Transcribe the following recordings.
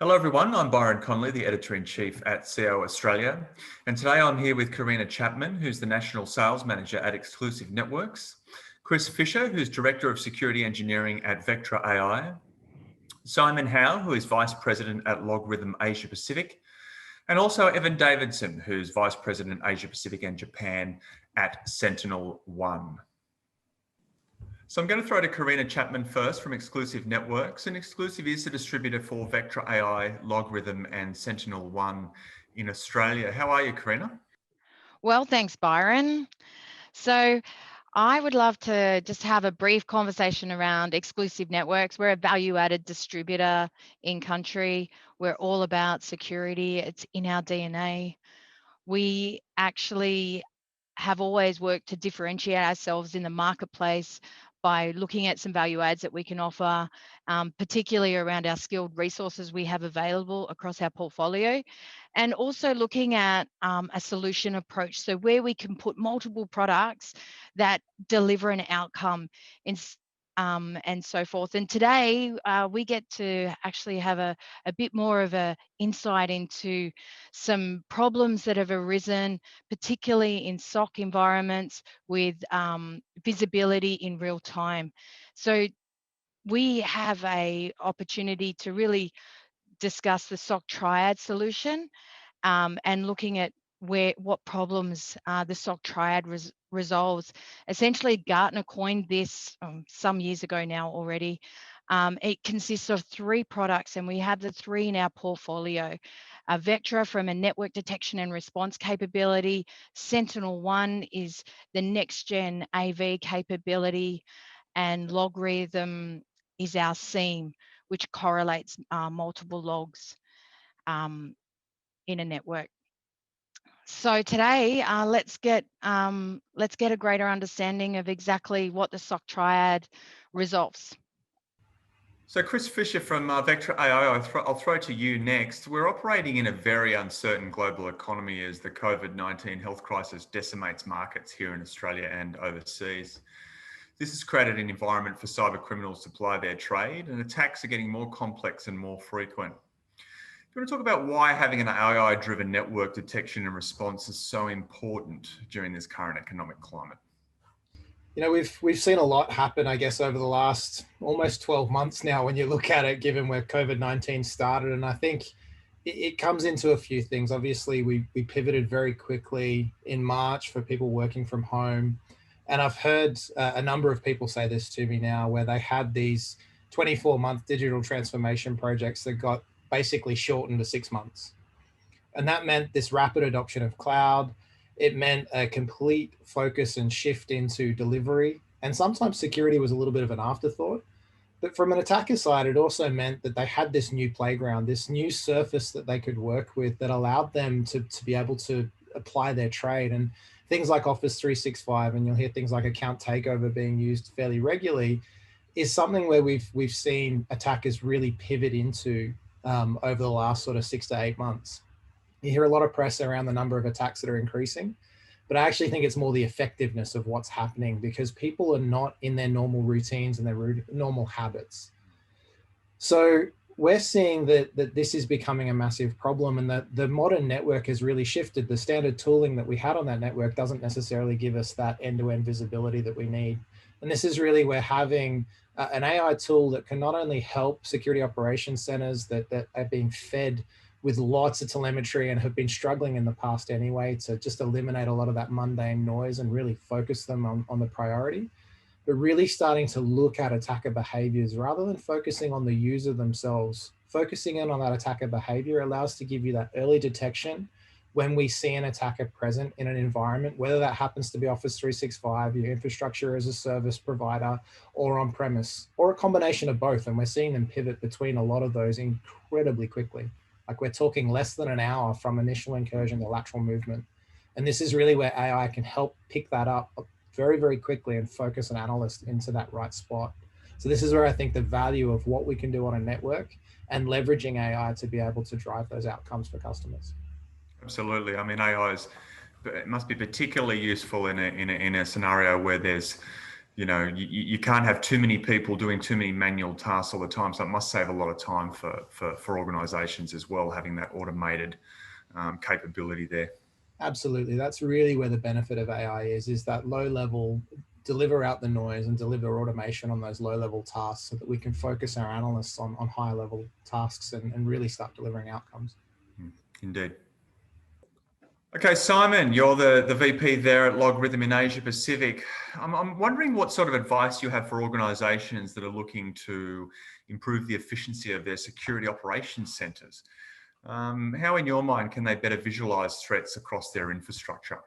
Hello everyone, I'm Byron Connolly, the Editor-in-Chief at CO Australia. And today I'm here with Kaarena Chapman, who's the National Sales Manager at Exclusive Networks, Chris Fisher, who's Director of Security Engineering at Vectra AI, Simon Howe, who is Vice President at LogRhythm Asia Pacific, and also Evan Davidson, who's Vice President Asia Pacific and Japan at SentinelOne. So I'm going to throw to Kaarena Chapman first from Exclusive Networks. And Exclusive is the distributor for Vectra AI, LogRhythm and SentinelOne in Australia. How are you, Kaarena? Well, thanks, Byron. So I would love to just have a brief conversation around Exclusive Networks. We're a value-added distributor in country. We're all about security. It's in our DNA. We actually have always worked to differentiate ourselves in the marketplace by looking at some value adds that we can offer, particularly around our skilled resources we have available across our portfolio, and also looking at a solution approach. So where we can put multiple products that deliver an outcome and so forth. And today we get to actually have a bit more of an insight into some problems that have arisen, particularly in SOC environments with visibility in real time. So we have an opportunity to really discuss the SOC triad solution and looking at what problems the SOC triad resolves. Essentially, Gartner coined this some years ago now already. It consists of 3 products, and we have the 3 in our portfolio. Vectra from a network detection and response capability. SentinelOne is the next-gen AV capability, and LogRhythm is our SIEM, which correlates multiple logs in a network. So today, let's get a greater understanding of exactly what the SOC triad resolves. So Chris Fisher from Vectra AI, I'll throw to you next. We're operating in a very uncertain global economy as the COVID-19 health crisis decimates markets here in Australia and overseas. This has created an environment for cyber criminals to ply their trade, and attacks are getting more complex and more frequent. Do you want to talk about why having an AI-driven network detection and response is so important during this current economic climate? You know, we've seen a lot happen, I guess, over the last almost 12 months now when you look at it, given where COVID-19 started. And I think it comes into a few things. Obviously, we pivoted very quickly in March for people working from home. And I've heard a number of people say this to me now, where they had these 24-month digital transformation projects that got basically shortened to 6 months. And that meant this rapid adoption of cloud. It meant a complete focus and shift into delivery. And sometimes security was a little bit of an afterthought. But from an attacker side, it also meant that they had this new playground, this new surface that they could work with that allowed them to be able to apply their trade. And things like Office 365, and you'll hear things like account takeover being used fairly regularly, is something where we've seen attackers really pivot into over the last sort of 6 to 8 months. You hear a lot of press around the number of attacks that are increasing, but I actually think it's more the effectiveness of what's happening because people are not in their normal routines and their normal habits. So we're seeing that this is becoming a massive problem, and that the modern network has really shifted. The standard tooling that we had on that network doesn't necessarily give us that end-to-end visibility that we need. And this is really where having an AI tool that can not only help security operations centers that are being fed with lots of telemetry and have been struggling in the past anyway to just eliminate a lot of that mundane noise and really focus them on the priority, but really starting to look at attacker behaviors rather than focusing on the user themselves. Focusing in on that attacker behavior allows to give you that early detection when we see an attacker present in an environment, whether that happens to be Office 365, your infrastructure as a service provider, or on-premise, or a combination of both. And we're seeing them pivot between a lot of those incredibly quickly. Like we're talking less than an hour from initial incursion to lateral movement. And this is really where AI can help pick that up very, very quickly and focus an analyst into that right spot. So this is where I think the value of what we can do on a network and leveraging AI to be able to drive those outcomes for customers. Absolutely. I mean, AI it must be particularly useful in a scenario where there's you can't have too many people doing too many manual tasks all the time. So it must save a lot of time for organizations as well, having that automated capability there. Absolutely. That's really where the benefit of AI is that low level, deliver out the noise and deliver automation on those low level tasks so that we can focus our analysts on higher level tasks and really start delivering outcomes. Indeed. Okay, Simon, you're the VP there at LogRhythm in Asia Pacific. I'm wondering what sort of advice you have for organizations that are looking to improve the efficiency of their security operations centers. How, in your mind, can they better visualize threats across their infrastructure?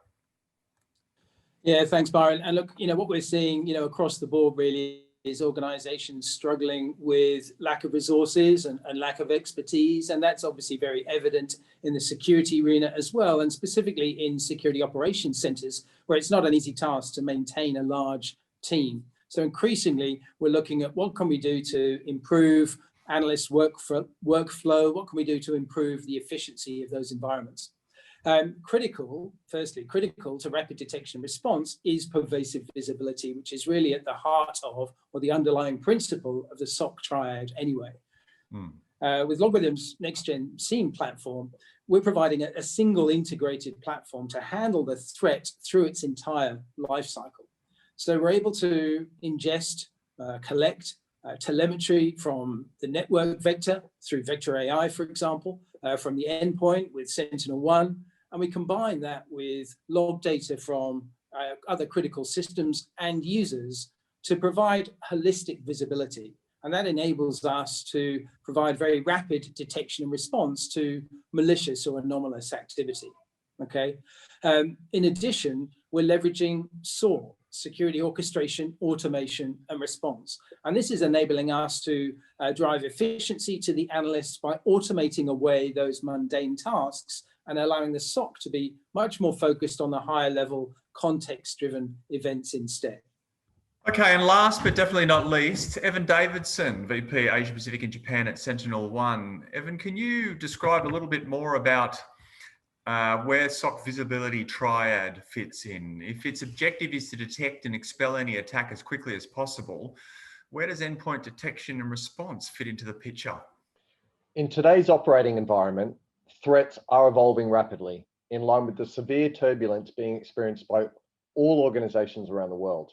Yeah, thanks, Byron. And look, what we're seeing, across the board really is organizations struggling with lack of resources and lack of expertise. And that's obviously very evident in the security arena as well, and specifically in security operations centers, where it's not an easy task to maintain a large team. So increasingly, we're looking at what can we do to improve analyst workflow, what can we do to improve the efficiency of those environments? Critical to rapid detection and response is pervasive visibility, which is really at the heart of, or the underlying principle of the SOC triad anyway. With LogRhythm's next-gen SIEM platform, we're providing a single integrated platform to handle the threat through its entire life cycle. So we're able to ingest, collect telemetry from the network vector through Vectra AI, for example, from the endpoint with Sentinel-1, and we combine that with log data from other critical systems and users to provide holistic visibility. And that enables us to provide very rapid detection and response to malicious or anomalous activity, okay? In addition, we're leveraging SOAR, security orchestration, automation, and response. And this is enabling us to drive efficiency to the analysts by automating away those mundane tasks and allowing the SOC to be much more focused on the higher level context-driven events instead. Okay, and last but definitely not least, Evan Davidson, VP Asia Pacific and Japan at Sentinel-1. Evan, can you describe a little bit more about where SOC Visibility triad fits in? If its objective is to detect and expel any attack as quickly as possible, where does endpoint detection and response fit into the picture? In today's operating environment, threats are evolving rapidly, in line with the severe turbulence being experienced by all organizations around the world.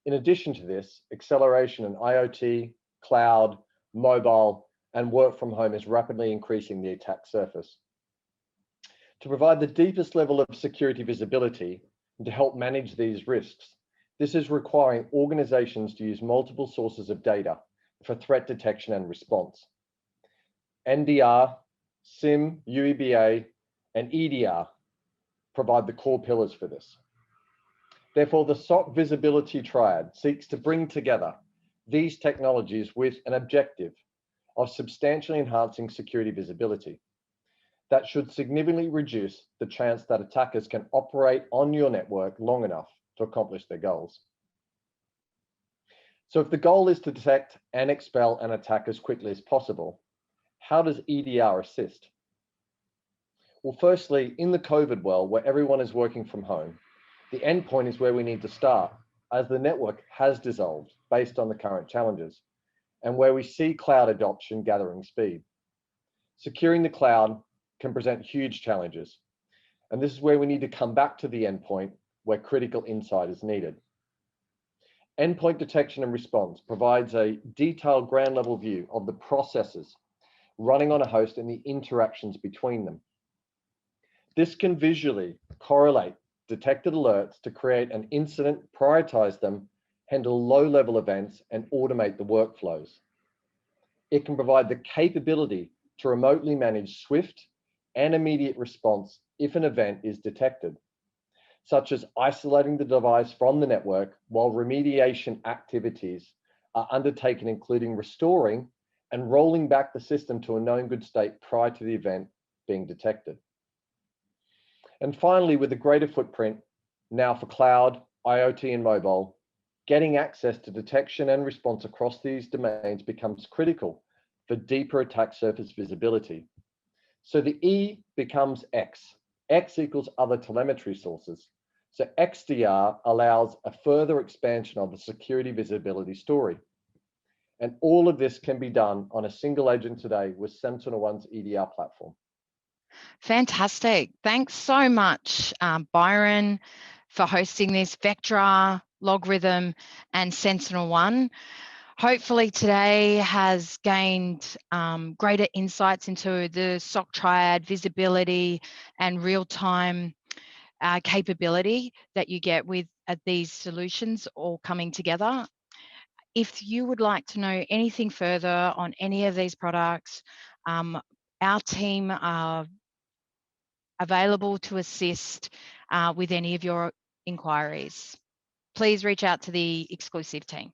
In addition to this, acceleration in IoT, cloud, mobile, and work from home is rapidly increasing the attack surface. To provide the deepest level of security visibility and to help manage these risks, this is requiring organizations to use multiple sources of data for threat detection and response. NDR, SIM, UEBA, and EDR provide the core pillars for this. Therefore, the SOC Visibility triad seeks to bring together these technologies with an objective of substantially enhancing security visibility. That should significantly reduce the chance that attackers can operate on your network long enough to accomplish their goals. So if the goal is to detect and expel an attack as quickly as possible, how does EDR assist? Well, firstly, in the COVID world, where everyone is working from home, the endpoint is where we need to start, as the network has dissolved based on the current challenges, and where we see cloud adoption gathering speed. Securing the cloud can present huge challenges, and this is where we need to come back to the endpoint, where critical insight is needed. Endpoint detection and response provides a detailed ground level view of the processes running on a host and the interactions between them. This can visually correlate detected alerts to create an incident, prioritize them, handle low-level events, and automate the workflows. It can provide the capability to remotely manage swift and immediate response if an event is detected, such as isolating the device from the network while remediation activities are undertaken, including restoring and rolling back the system to a known good state prior to the event being detected. And finally, with a greater footprint now for cloud, IoT, and mobile, getting access to detection and response across these domains becomes critical for deeper attack surface visibility. So the E becomes X. X equals other telemetry sources, So XDR allows a further expansion of the security visibility story. And all of this can be done on a single agent today with SentinelOne's EDR platform. Fantastic. Thanks so much, Byron, for hosting this. Vectra, LogRhythm, and SentinelOne. Hopefully today has gained greater insights into the SOC triad, visibility, and real-time capability that you get with these solutions all coming together. If you would like to know anything further on any of these products, our team are available to assist with any of your inquiries. Please reach out to the exclusive team.